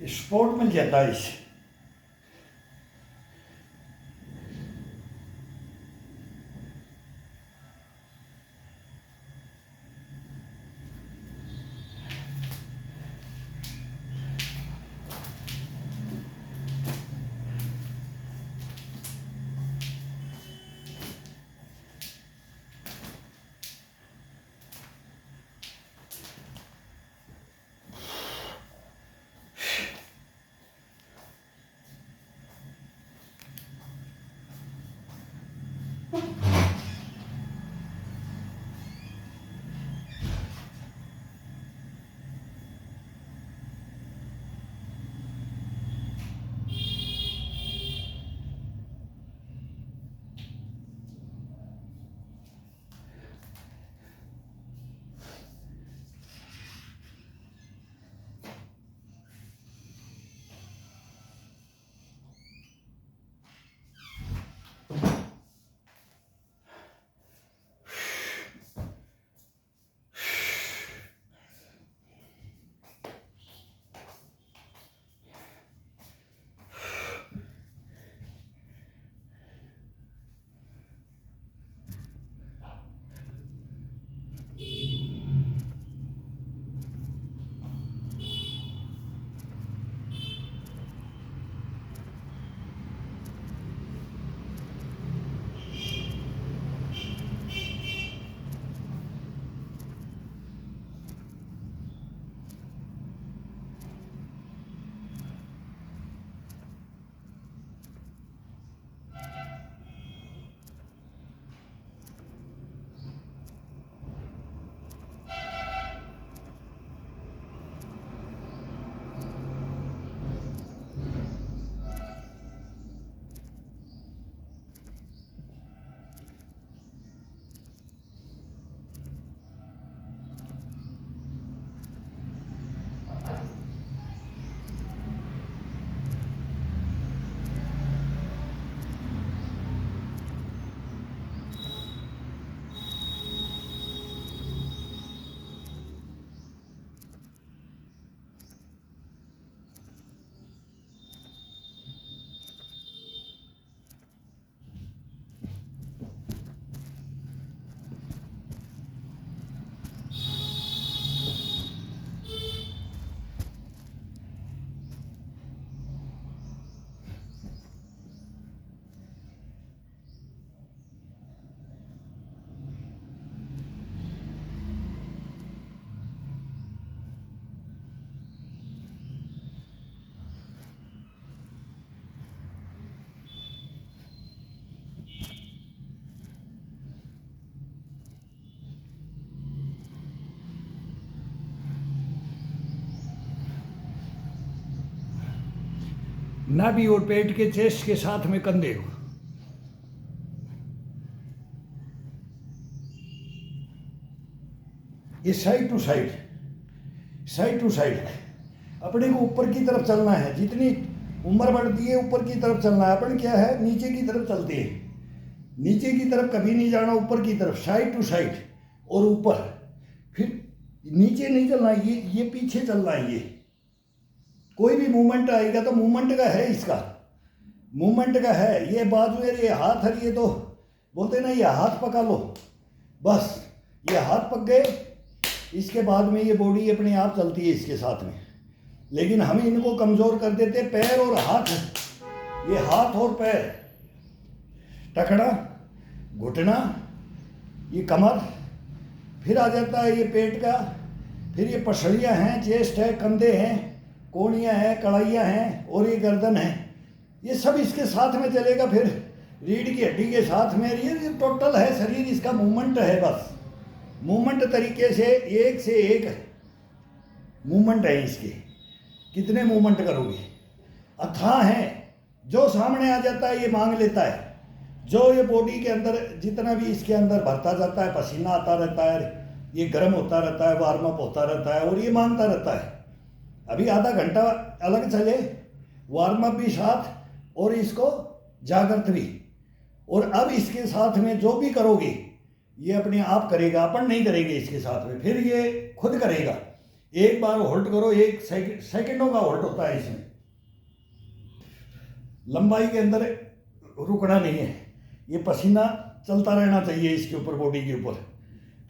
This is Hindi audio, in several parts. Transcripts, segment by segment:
सपोर्ट मिल जाता है इससे। नाभि और पेट के चेस्ट के साथ में कंधे को। ये side to side, side to side अपने को ऊपर की तरफ चलना है। जितनी उम्र बढ़ती है ऊपर की तरफ चलना है। अपन क्या है, नीचे की तरफ चलते हैं। नीचे की तरफ कभी नहीं जाना, ऊपर की तरफ, साइड टू साइड और ऊपर। फिर नीचे नहीं चलना, ये पीछे चलना है। ये कोई भी मूवमेंट आएगा तो मूवमेंट का है, इसका मूवमेंट का है। ये बाजू है, ये हाथ है, ये तो बोलते ना, ये हाथ पका लो बस। ये हाथ पक गए, इसके बाद में ये बॉडी अपने आप चलती है इसके साथ में। लेकिन हम इनको कमज़ोर कर देते, पैर और हाथ। ये हाथ और पैर, टखना, घुटना, ये कमर, फिर आ जाता है ये पेट का, फिर ये पसलियाँ हैं, चेस्ट है, कंधे हैं, कोहनियाँ हैं, कड़ाइयाँ हैं और ये गर्दन है। ये सब इसके साथ में चलेगा। फिर रीढ़ की हड्डी के साथ में ये टोटल है शरीर, इसका मूवमेंट है बस। मूवमेंट तरीके से एक मूवमेंट है इसके। कितने मूवमेंट करोगे, अथाह है। जो सामने आ जाता है ये मांग लेता है। जो ये बॉडी के अंदर जितना भी इसके अंदर भरता जाता है, पसीना आता रहता है, ये गर्म होता रहता है, वार्म अप होता रहता है और ये मांगता रहता है। अभी आधा घंटा अलग चले, वार्म अप भी साथ और इसको जागृत भी। और अब इसके साथ में जो भी करोगे ये अपने आप करेगा, अपन नहीं करेंगे इसके साथ में, फिर ये खुद करेगा। एक बार होल्ड करो, एक सेकंडों का होल्ड होता है इसमें, लंबाई के अंदर रुकना नहीं है। ये पसीना चलता रहना चाहिए इसके ऊपर, बॉडी के ऊपर,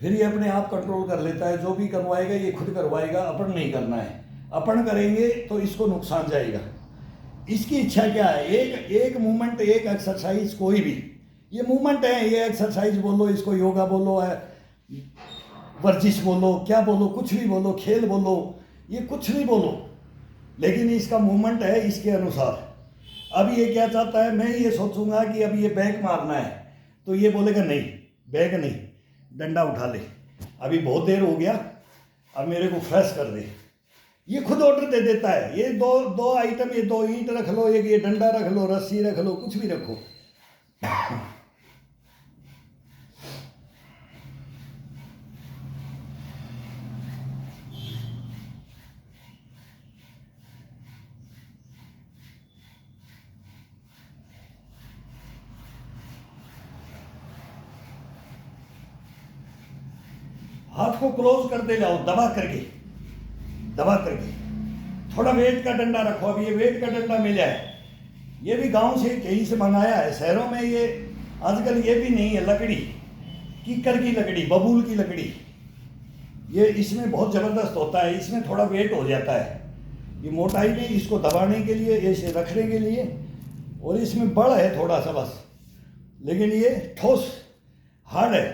फिर ये अपने आप कंट्रोल कर लेता है। जो भी करवाएगा ये खुद करवाएगा, अपन नहीं करना है। अपन करेंगे तो इसको नुकसान जाएगा। इसकी इच्छा क्या है, एक मूवमेंट, एक एक्सरसाइज, कोई भी, ये मूवमेंट है, ये एक्सरसाइज बोलो, इसको योगा बोलो, वर्जिश बोलो, क्या बोलो, कुछ भी बोलो, खेल बोलो, ये कुछ भी बोलो, लेकिन इसका मूवमेंट है इसके अनुसार। अब ये क्या चाहता है, मैं ये सोचूंगा कि अब ये बैक मारना है, तो ये बोलेगा नहीं, बैक नहीं, डंडा उठा ले, अभी बहुत देर हो गया, अब मेरे को फ्रेश कर दे। ये खुद ऑर्डर दे देता है। ये दो आइटम, ये 2 ईंट रख लो, एक ये डंडा रख लो, रस्सी रख लो, कुछ भी रखो। हाथ को क्लोज करते जाओ, दबा करके। थोड़ा वेट का डंडा रखो। अब ये वेट का डंडा मिला है, ये भी गांव से कहीं से मंगाया है। शहरों में ये आजकल ये भी नहीं है, लकड़ी, कीकर की लकड़ी, बबूल की लकड़ी, ये इसमें बहुत ज़बरदस्त होता है, इसमें थोड़ा वेट हो जाता है। ये मोटाई में इसको दबाने के लिए, ऐसे रखने के लिए, और इसमें बड़ है थोड़ा सा बस, लेकिन ये ठोस हार्ड है,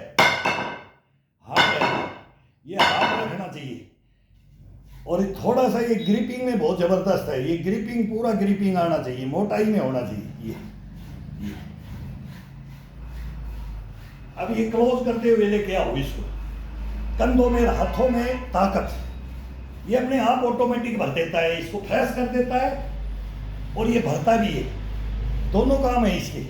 ये हार्ड रखना चाहिए। और थोड़ा सा ये ग्रिपिंग में बहुत ज़बरदस्त है, ये ग्रिपिंग, पूरा ग्रिपिंग आना चाहिए, मोटाई में होना चाहिए ये। अब ये क्लोज करते हुए लेके आओ इसको, कंधों में, हाथों में ताकत, ये अपने आप ऑटोमेटिक भर देता है, इसको फ्रेश कर देता है और ये भरता भी है। दोनों काम है इसके।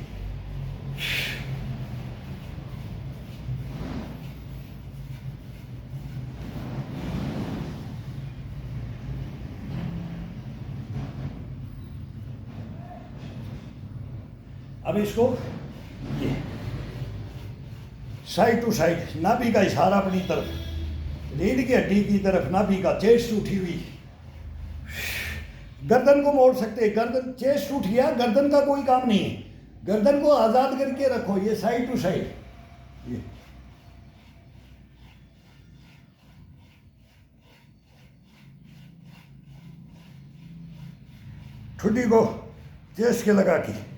अब इसको ये साइड टू साइड, नाभि का इशारा अपनी तरफ, रीढ़ की हड्डी की तरफ, नाभि का, चेस्ट उठी हुई, गर्दन को मोड़ सकते हैं। गर्दन, चेस्ट उठ गया, गर्दन का कोई काम नहीं है, गर्दन को आजाद करके रखो, ये साइड टू साइड, ये ठुड्डी को चेस्ट के लगा के,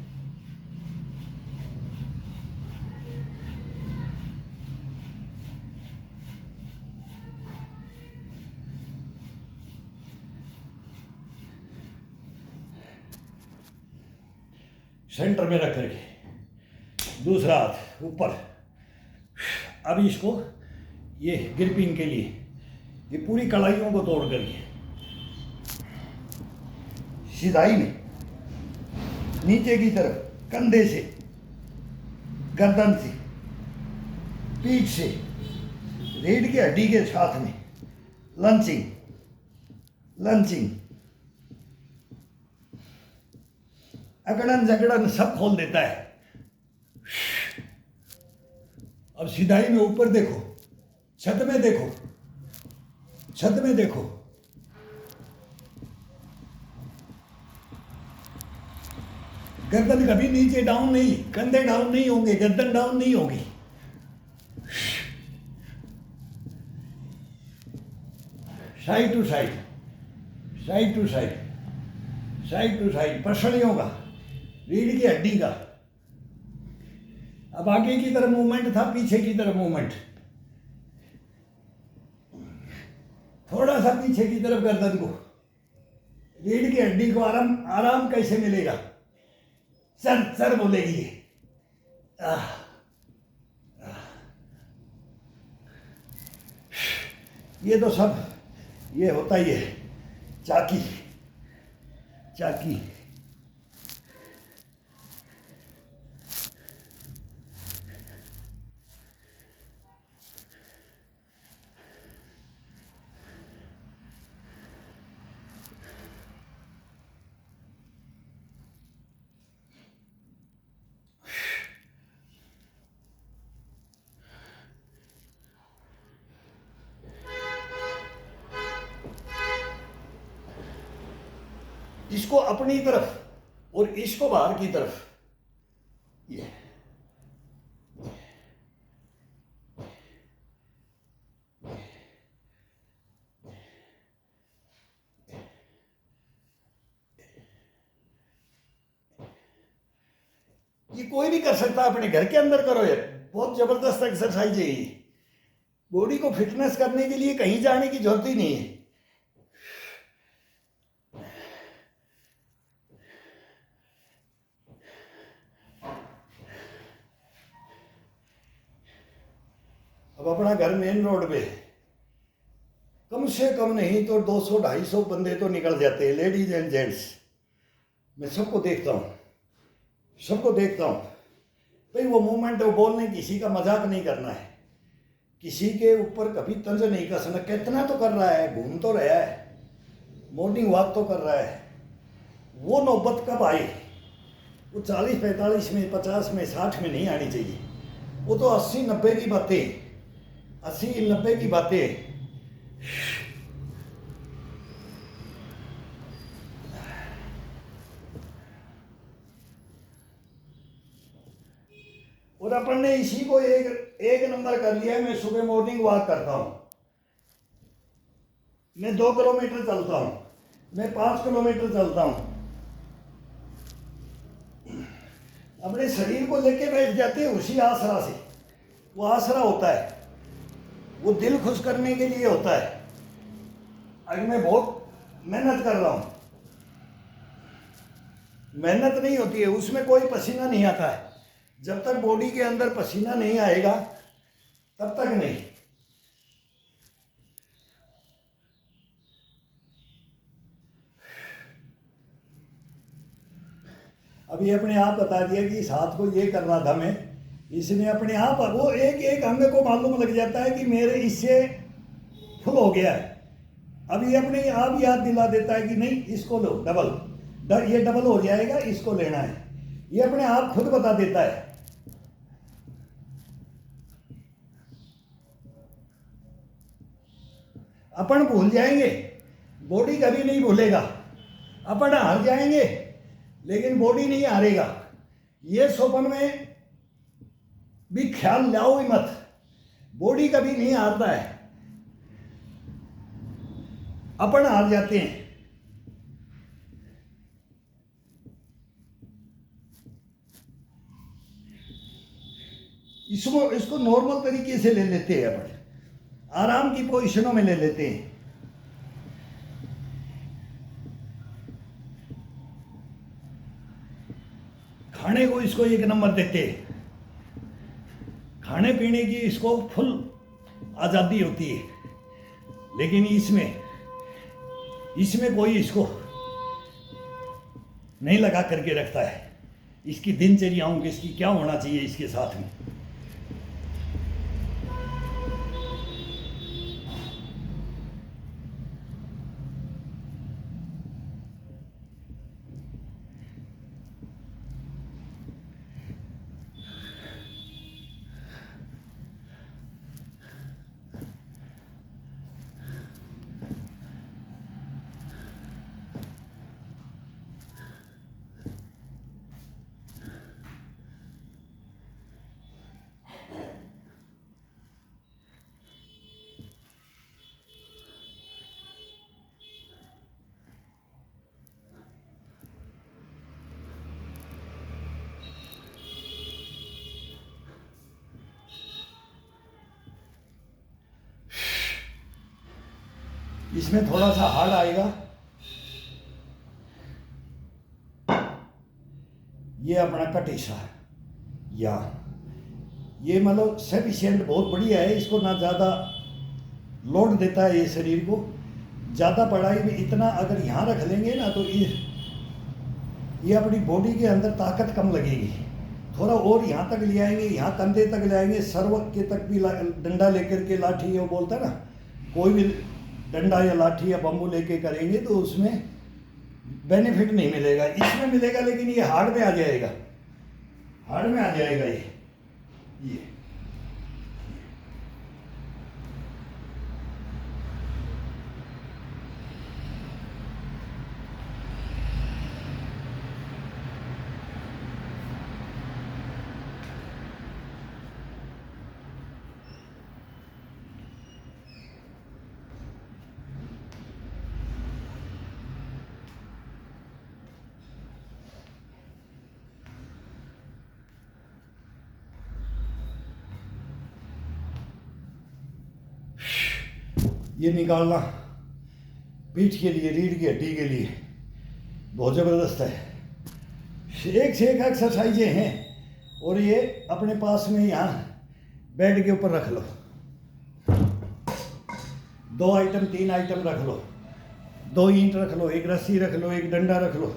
सेंटर में रख करके, दूसरा हाथ ऊपर। अब इसको ये ग्रिपिंग के लिए, ये पूरी कलाइयों को तोड़ करके, सीधाई में, नीचे की तरफ, कंधे से, गर्दन से, पीठ से, रीढ़ की हड्डी के साथ में, लंचिंग, अकड़न जकड़न सब खोल देता है। अब सीधाई में ऊपर देखो, छत में देखो, छत में देखो, गर्दन कभी नीचे डाउन नहीं, कंधे डाउन नहीं होंगे, गर्दन डाउन नहीं होगी। Side to side, side to side, side to side, पसलियों का, रीढ़ की हड्डी का। अब आगे की तरफ मूवमेंट था, पीछे की तरफ मूवमेंट, थोड़ा सा पीछे की तरफ गर्दन को, रीढ़ की हड्डी को आराम, आराम कैसे मिलेगा, सर सर बोलेगी ये, ये तो सब ये होता ही है, चाकी, चाकी। इसको अपनी तरफ और इसको बाहर की तरफ। ये कोई भी कर सकता है, अपने घर के अंदर करो यार, बहुत जबरदस्त एक्सरसाइज है ये। बॉडी को फिटनेस करने के लिए कहीं जाने की जरूरत ही नहीं है। अब अपना घर मेन रोड पे, कम से कम नहीं तो 200-250 बंदे तो निकल जाते हैं, लेडीज एंड जेंट्स। मैं सबको देखता हूँ, सबको देखता हूँ भाई। वो मूवमेंट, वो बोलने, किसी का मजाक नहीं करना है, किसी के ऊपर कभी तंज नहीं कसना। कितना तो कर रहा है, घूम तो रहा है, मॉर्निंग वॉक तो कर रहा है। वो नौबत कब आए, वो 40-45 में, 50 में, 60 में नहीं आनी चाहिए। वो तो 80-90 की बातें, 80-90 की बातें। और अपन ने इसी को एक नंबर कर लिया है। मैं सुबह मॉर्निंग वॉक करता हूँ, मैं 2 किलोमीटर चलता हूँ, मैं 5 किलोमीटर चलता हूँ। अपने शरीर को लेके बैठ जाते हैं उसी आसरा से। वो आसरा होता है, वो दिल खुश करने के लिए होता है। आज मैं बहुत मेहनत कर रहा हूँ, मेहनत नहीं होती है उसमें, कोई पसीना नहीं आता है। जब तक बॉडी के अंदर पसीना नहीं आएगा तब तक नहीं। अभी अपने आप बता दिया कि इस हाथ को ये कर रहा था मैं, इसने अपने आप वो एक एक अंग को मालूम लग जाता है कि मेरे इससे फुल हो गया है। अभी अपने आप याद दिला देता है कि नहीं इसको लो, डबल, ये डबल हो जाएगा, इसको लेना है। ये अपने आप खुद बता देता है। अपन भूल जाएंगे, बॉडी कभी नहीं भूलेगा। अपन हार जाएंगे लेकिन बॉडी नहीं हारेगा। ये स्वप्न में भी ख्याल लाओ ही मत, बॉडी कभी नहीं हारता है, अपन हार जाते हैं। इसको नॉर्मल तरीके से ले लेते हैं अपन, आराम की पोजीशनों में ले लेते हैं। खाने को इसको 1 नंबर देते हैं, खाने पीने की इसको फुल आज़ादी होती है। लेकिन इसमें कोई इसको नहीं लगा करके रखता है। इसकी दिनचर्याओं की, इसकी क्या होना चाहिए इसके साथ में। इसमें थोड़ा सा हार्ड आएगा। ये अपना कट हिस्सा या ये मतलब सफिशिएंट बहुत बढ़िया है। इसको ना ज़्यादा लोड देता है ये शरीर को। ज़्यादा पढ़ाई में इतना अगर यहाँ रख लेंगे ना तो ये अपनी बॉडी के अंदर ताकत कम लगेगी। थोड़ा और यहाँ तक ले आएंगे, यहाँ कंधे तक ले आएंगे, सर्व के तक भी डंडा लेकर के, लाठी वो बोलता है ना, कोई भी डंडा या लाठी या बम्बू लेके करेंगे तो उसमें बेनिफिट नहीं मिलेगा। इसमें मिलेगा लेकिन ये हार्ड में आ जाएगा, हार्ड में आ जाएगा ये। ये निकालना पीठ के लिए, रीढ़ की हड्डी के लिए बहुत ज़बरदस्त है। एक से एक एक्सरसाइजें हैं और ये अपने पास में यहाँ बेड के ऊपर रख लो, 2 आइटम 3 आइटम रख लो, 2 ईंट रख लो, 1 रस्सी रख लो, 1 डंडा रख लो,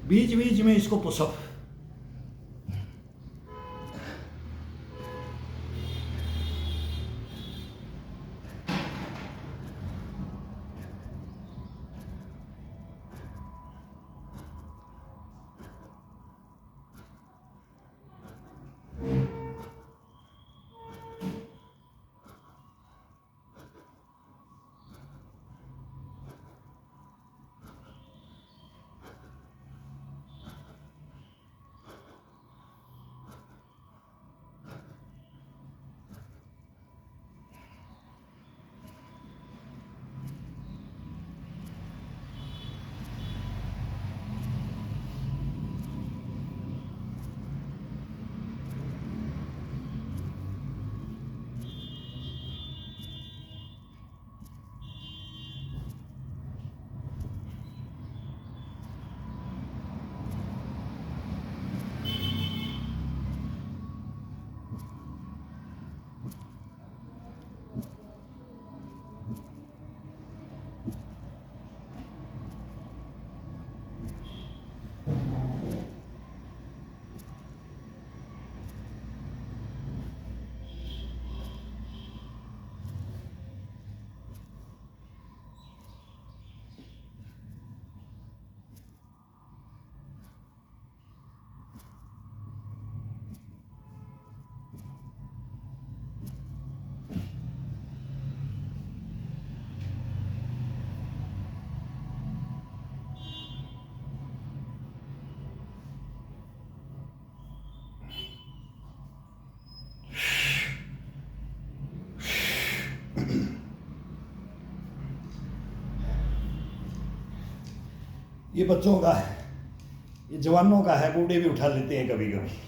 बीच बीच में इसको पुशअप। ये बच्चों का है, ये जवानों का है, बूढ़े भी उठा लेते हैं कभी कभी।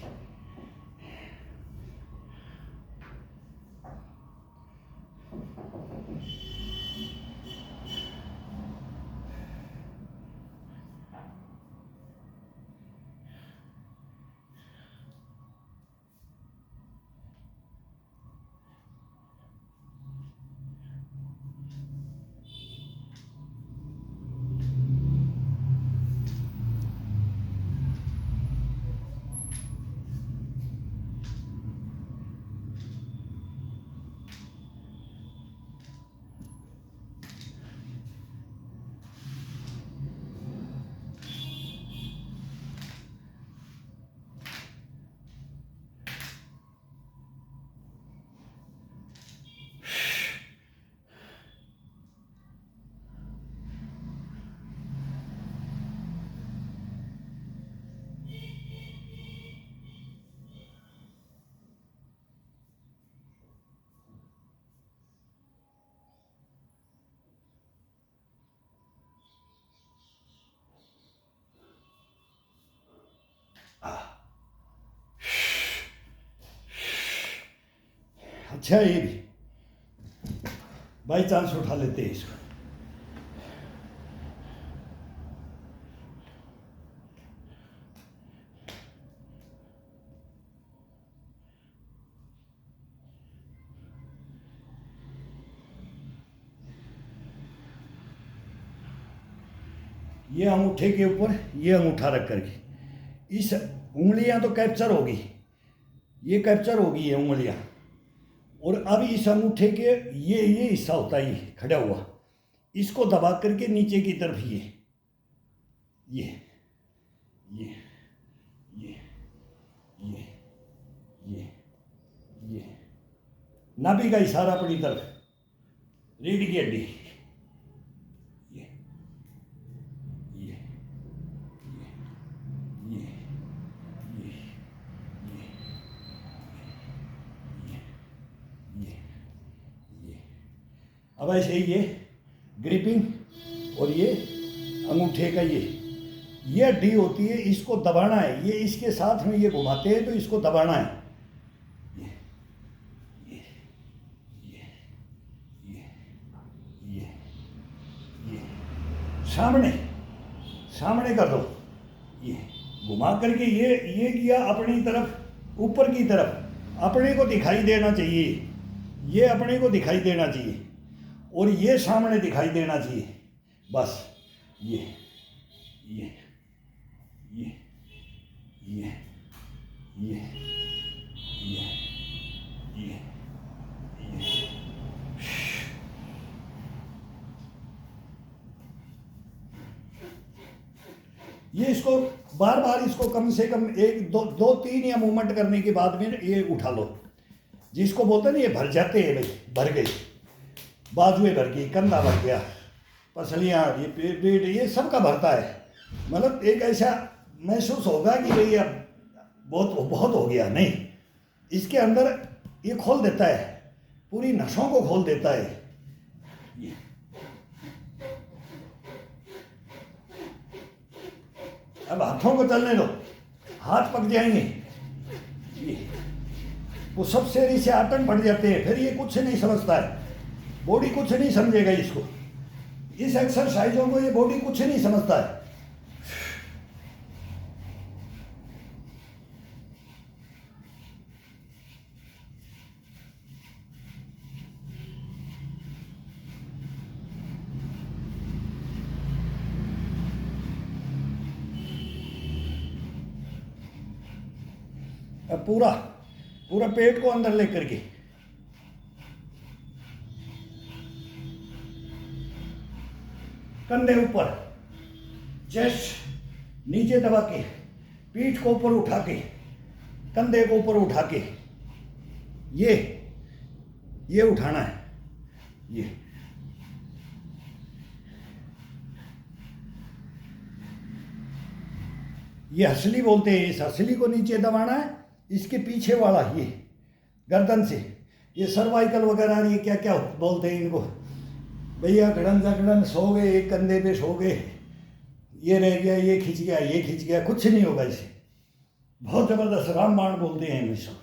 अच्छा, ये भी बाई चांस उठा लेते हैं इसको। ये अंगूठे के ऊपर ये अंगूठा रख करके, इस उंगलियां तो कैप्चर होगी, ये कैप्चर होगी ये उंगलियां, और अब इस अंगूठे के ये हिस्सा होता है, ये खड़ा हुआ, इसको दबा करके नीचे की तरफ ये ये ये ये ये ये ये नाभि का इशारा अपनी तरफ, रीढ़ की हड्डी, अब ऐसे ही ये ग्रिपिंग और ये अंगूठे का ये हड्डी होती है, इसको दबाना है, ये इसके साथ में ये घुमाते हैं तो इसको दबाना है, ये सामने सामने कर दो, ये घुमा करके ये किया अपनी तरफ, ऊपर की तरफ अपने को दिखाई देना चाहिए, ये अपने को दिखाई देना चाहिए और ये सामने दिखाई देना चाहिए। बस ये ये ये ये ये ये ये ये इसको बार बार इसको कम से कम एक दो तीन या मूवमेंट करने के बाद में ये उठा लो। जिसको बोलते हैं ना ये भर जाते हैं भाई, भर गई, बाजुएं भर गई, कंधा भर गया, पसलियाँ, ये पेट, ये सब का भरता है। मतलब एक ऐसा महसूस होगा कि भाई अब बहुत बहुत हो गया, नहीं, इसके अंदर ये खोल देता है, पूरी नसों को खोल देता है। ये अब हाथों को चलने दो, हाथ पक जाएंगे, ये वो सब शरीर से आतंक बढ़ जाते हैं, फिर ये कुछ नहीं समझता है, बॉडी कुछ नहीं समझेगा इसको, इस एक्सरसाइजों को ये बॉडी कुछ नहीं समझता है। अब पूरा पूरा पेट को अंदर लेकर के कंधे ऊपर, चेस्ट नीचे दबा के, पीठ को ऊपर उठा के, कंधे को ऊपर उठा के, ये उठाना है। ये हसली बोलते हैं, इस हसली को नीचे दबाना है, इसके पीछे वाला ये गर्दन से, ये सर्वाइकल वगैरह, ये क्या क्या बोलते हैं इनको भैया, गड़न जगड़न, सो गए, एक कंधे पे सो गए, ये रह गया, ये खिंच गया, ये खिंच गया, कुछ नहीं होगा इसे। बहुत जबरदस्त रामबाण बोलते हैं इसको।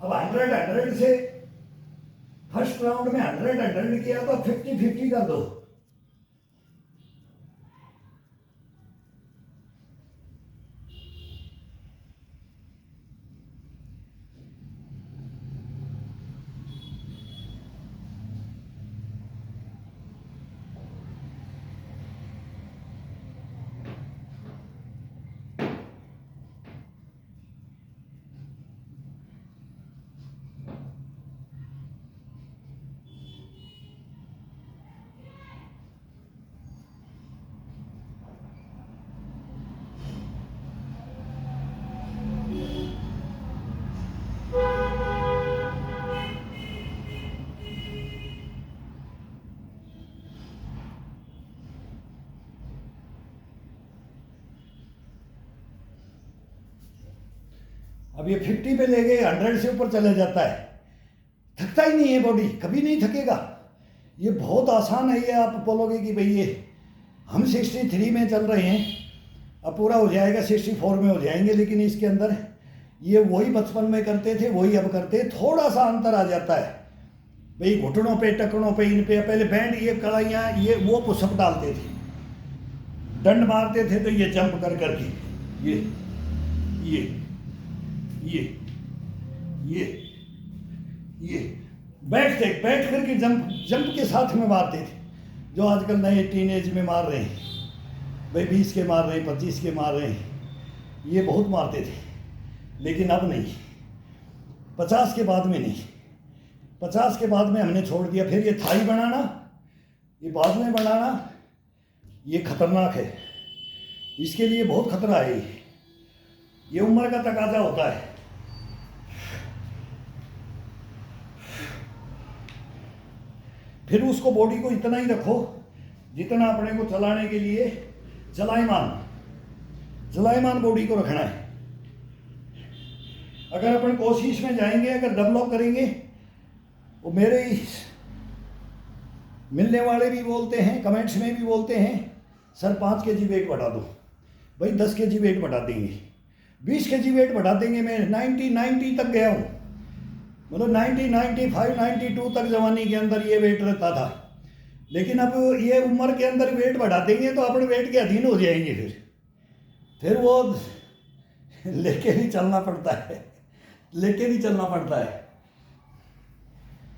अब 100 से फर्स्ट राउंड में 100 किया तो 50-50 कर दो। अब ये 50 पे ले गए, 100 से ऊपर चले जाता है, थकता ही नहीं है, बॉडी कभी नहीं थकेगा। ये बहुत आसान है। ये आप बोलोगे कि भाई ये हम 63 में चल रहे हैं, अब पूरा हो जाएगा, 64 में हो जाएंगे, लेकिन इसके अंदर ये वही बचपन में करते थे वही अब करते, थोड़ा सा अंतर आ जाता है भाई। घुटनों पे, टकनों पे, इन पे पहले बैंड, ये कड़ाइयाँ, ये वो पुशअप डालते थे, डंड मारते थे तो ये जंप कर करके, ये ये ये ये ये बैठ करके जंप के साथ में मारते थे। जो आजकल नए टीनेज में मार रहे हैं भाई, 20 के मार रहे हैं, 25 के मार रहे हैं, ये बहुत मारते थे, लेकिन अब नहीं, 50 के बाद में नहीं, 50 के बाद में हमने छोड़ दिया। फिर ये थाई बनाना, ये बाद में बनाना, ये खतरनाक है, इसके लिए बहुत खतरा है। ये उम्र का तकाजा होता है। फिर उसको बॉडी को इतना ही रखो जितना अपने को चलाने के लिए चलायमान बॉडी को रखना है। अगर अपन कोशिश में जाएंगे, अगर डेवलप करेंगे, वो मेरे मिलने वाले भी बोलते हैं, कमेंट्स में भी बोलते हैं, सर 5 kg वेट बढ़ा दो, भाई 10 kg वेट बढ़ा देंगे। 20 kg वेट बढ़ा देंगे। मैं 90 तक गया हूँ, मतलब 90, 95, 92 तक जवानी के अंदर ये वेट रहता था। लेकिन अब ये उम्र के अंदर वेट बढ़ा देंगे तो अपने वेट के अधीन हो जाएंगे। फिर वो लेके भी चलना पड़ता है, लेके भी चलना पड़ता है,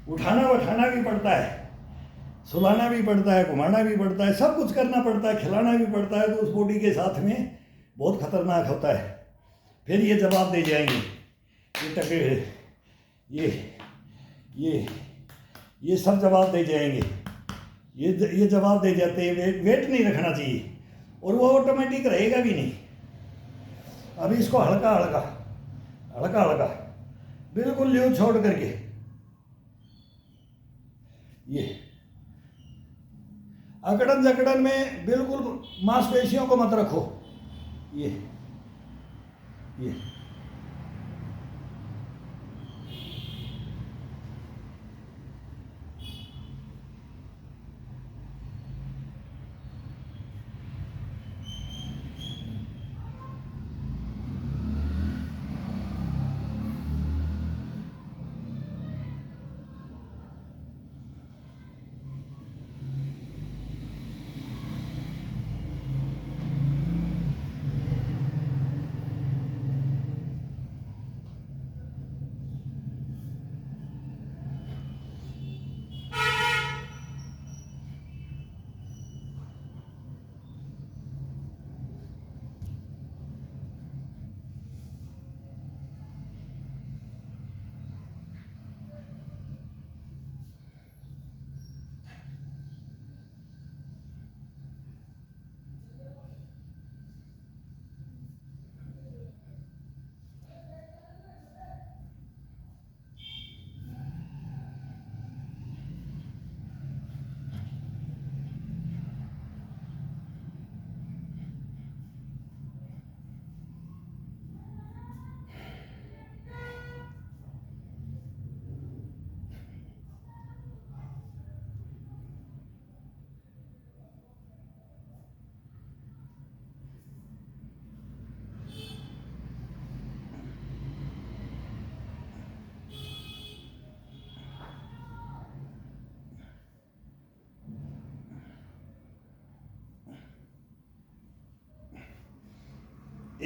उठाना बैठाना भी पड़ता है, सुलाना भी पड़ता है, घुमाना भी पड़ता है, सब कुछ करना पड़ता है, खिलाना भी पड़ता है। तो उस बॉडी के साथ में बहुत खतरनाक होता है। फिर ये जवाब दे जाएंगे, ये सब जवाब दे जाएंगे। ये जवाब दे जाते हैं वेट नहीं रखना चाहिए, और वो ऑटोमेटिक रहेगा भी नहीं। अभी इसको हल्का हल्का हल्का हल्का बिल्कुल ल्यू छोड़ करके, ये अकड़न जकड़न में बिल्कुल मांसपेशियों को मत रखो। ये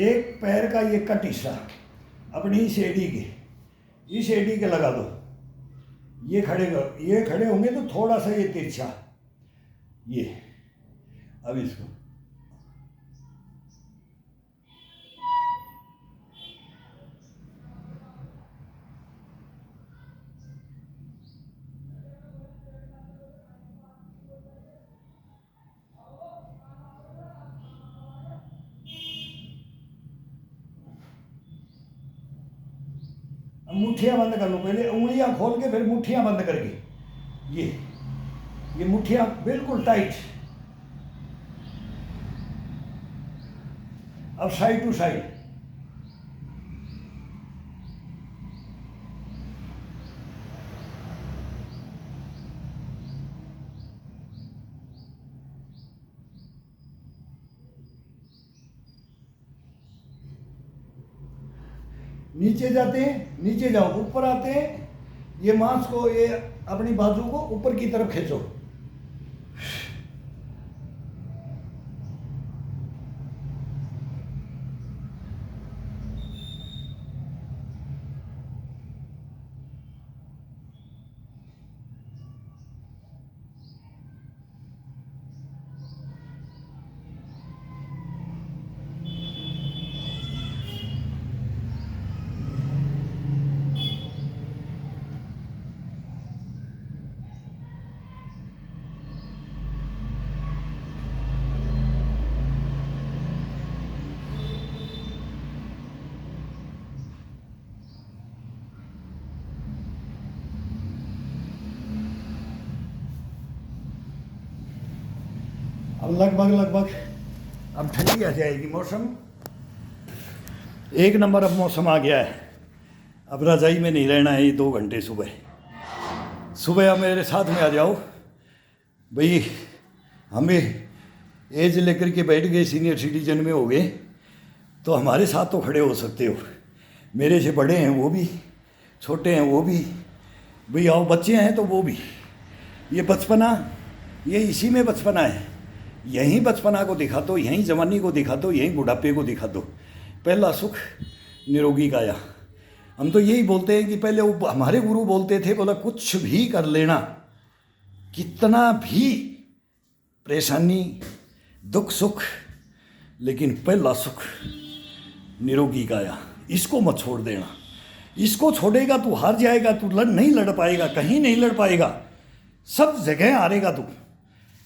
एक पैर का ये कट हिस्सा अपनी इस एडी के लगा दो। ये खड़े होंगे तो थोड़ा सा ये तिरछा, ये अब इसको मुट्ठियाँ बंद कर लो। पहले उंगलियां खोल के फिर मुट्ठियाँ बंद करके, ये मुट्ठियाँ बिल्कुल टाइट। अब साइड टू साइड, नीचे जाते हैं, नीचे जाओ, ऊपर आते हैं। ये मांस को, ये अपनी बाजू को ऊपर की तरफ खींचो। अब लगभग अब ठंडी आ जाएगी, मौसम एक नंबर अब मौसम आ गया है। अब रजाई में नहीं रहना है ये 2 घंटे। सुबह अब मेरे साथ में आ जाओ भाई। हमें एज लेकर के बैठ गए, सीनियर सिटीजन में हो गए, तो हमारे साथ तो खड़े हो सकते हो। मेरे से बड़े हैं वो भी, छोटे हैं वो भी, भाई आओ बच्चे हैं तो वो भी। ये बचपना, ये इसी में बचपना है। यहीं बचपना को दिखा दो, यहीं जवानी को दिखा दो, यहीं बुढ़ापे को दिखा दो। पहला सुख निरोगी काया। हम तो यही बोलते हैं कि पहले वो हमारे गुरु बोलते थे, बोला कुछ भी कर लेना, कितना भी परेशानी दुख सुख, लेकिन पहला सुख निरोगी काया, इसको मत छोड़ देना। इसको छोड़ेगा तू हार जाएगा, तू नहीं लड़ पाएगा, कहीं नहीं लड़ पाएगा, सब जगह हारेगा तू,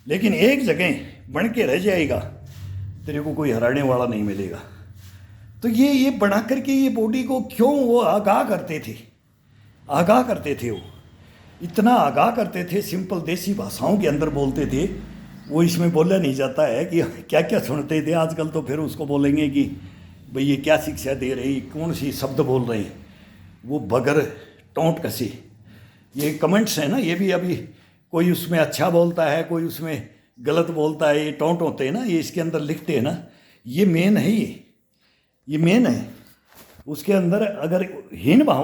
लेकिन एक जगह बन के रह जाएगा, तेरे को कोई हराने वाला नहीं मिलेगा। तो ये बना करके ये बॉडी को क्यों वो आगाह करते थे, आगाह करते थे, वो इतना आगाह करते थे, सिंपल देसी भाषाओं के अंदर बोलते थे। वो इसमें बोला नहीं जाता है कि क्या क्या सुनते थे। आजकल तो फिर उसको बोलेंगे कि भाई ये क्या शिक्षा दे रही, कौन सी शब्द बोल रहे हैं, वो बगर टोंट कसी। ये कमेंट्स हैं ना, ये भी अभी कोई उसमें अच्छा बोलता है, कोई उसमें गलत बोलता है, ये टोंट होते हैं ना, ये इसके अंदर लिखते हैं ना, ये मेन है, ये मेन है। उसके अंदर अगर हीन भावना